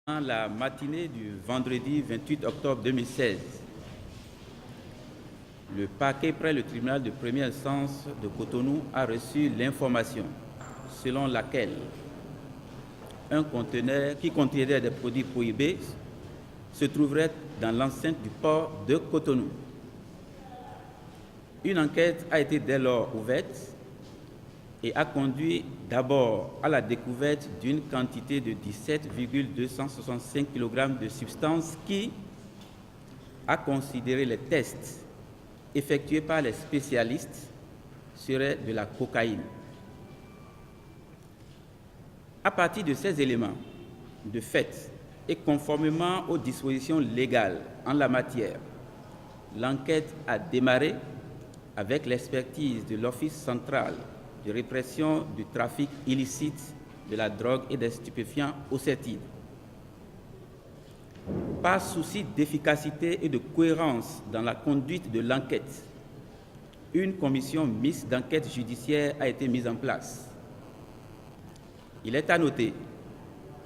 La matinée du vendredi 28 octobre 2016, le parquet près le tribunal de première instance de Cotonou a reçu l'information selon laquelle un conteneur qui contiendrait des produits prohibés se trouverait dans l'enceinte du port de Cotonou. Une enquête a été dès lors ouverte et a conduit d'abord à la découverte d'une quantité de 17,265 kg de substances qui, à considérer les tests effectués par les spécialistes, serait de la cocaïne. À partir de ces éléments, de fait, et conformément aux dispositions légales en la matière, l'enquête a démarré avec l'expertise de l'Office central de répression du trafic illicite de la drogue et des stupéfiants OCETID. Par souci d'efficacité et de cohérence dans la conduite de l'enquête, une commission mixte d'enquête judiciaire a été mise en place. Il est à noter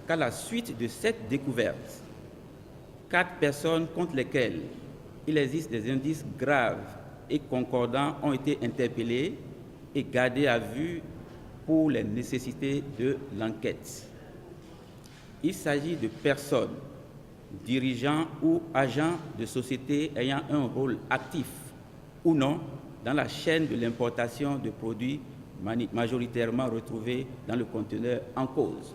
qu'à la suite de cette découverte, 4 personnes contre lesquelles il existe des indices graves et concordants ont été interpellées et gardées à vue pour les nécessités de l'enquête. Il s'agit de personnes, dirigeants ou agents de sociétés ayant un rôle actif ou non dans la chaîne de l'importation de produits majoritairement retrouvés dans le conteneur en cause.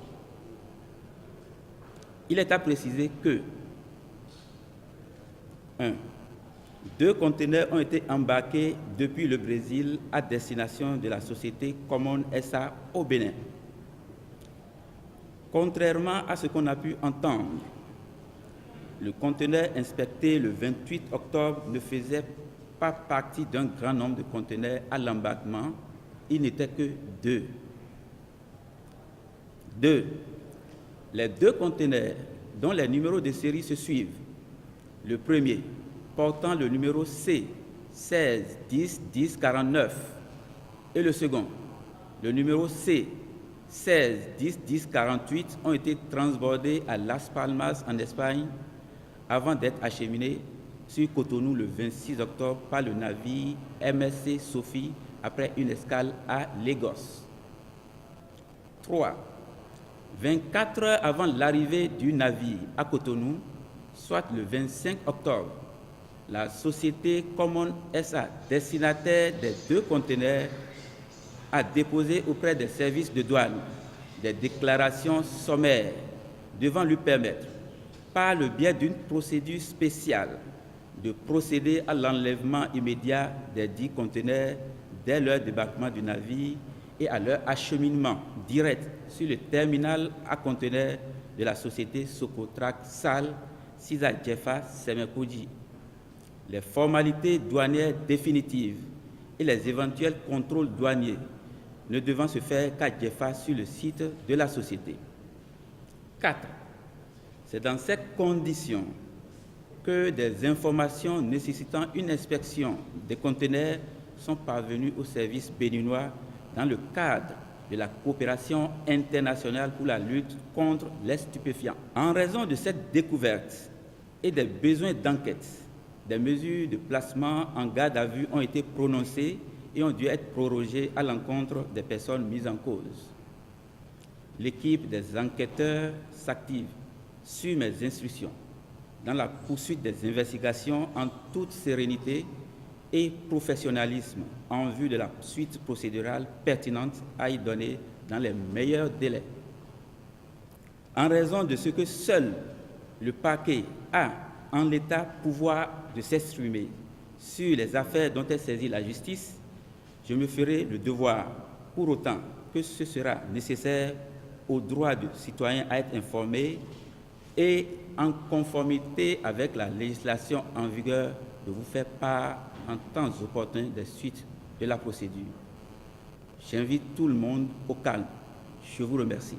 Il est à préciser que 1. 2 conteneurs ont été embarqués depuis le Brésil à destination de la société Common SA au Bénin. Contrairement à ce qu'on a pu entendre, le conteneur inspecté le 28 octobre ne faisait pas partie d'un grand nombre de conteneurs à l'embarquement, il n'était que 2. 2. Les 2 conteneurs dont les numéros de série se suivent, le premier portant le numéro C 16 10 10 49 et le second, le numéro C 16 10 10 48, ont été transbordés à Las Palmas en Espagne avant d'être acheminés sur Cotonou le 26 octobre par le navire MSC Sophie après une escale à Lagos. 3. 24 heures avant l'arrivée du navire à Cotonou, soit le 25 octobre, la société Common SA, destinataire des 2 conteneurs, a déposé auprès des services de douane des déclarations sommaires devant lui permettre, par le biais d'une procédure spéciale, de procéder à l'enlèvement immédiat des 10 conteneurs dès leur débarquement du navire et à leur acheminement direct sur le terminal à conteneurs de la société Socotrac Sal Sisa Jefa Semekoji. Les formalités douanières définitives et les éventuels contrôles douaniers ne devant se faire qu'à Jefa sur le site de la société. 4. C'est dans ces conditions que des informations nécessitant une inspection des conteneurs sont parvenues au service béninois dans le cadre de la coopération internationale pour la lutte contre les stupéfiants. En raison de cette découverte et des besoins d'enquête, des mesures de placement en garde à vue ont été prononcées et ont dû être prorogées à l'encontre des personnes mises en cause. L'équipe des enquêteurs s'active sur mes instructions dans la poursuite des investigations en toute sérénité et professionnalisme en vue de la suite procédurale pertinente à y donner dans les meilleurs délais. En raison de ce que seul le parquet a en l'état pouvoir de s'exprimer sur les affaires dont est saisie la justice, je me ferai le devoir, pour autant que ce sera nécessaire, au droit du citoyen à être informé et en conformité avec la législation en vigueur, de vous faire part en temps opportun des suites de la procédure. J'invite tout le monde au calme. Je vous remercie.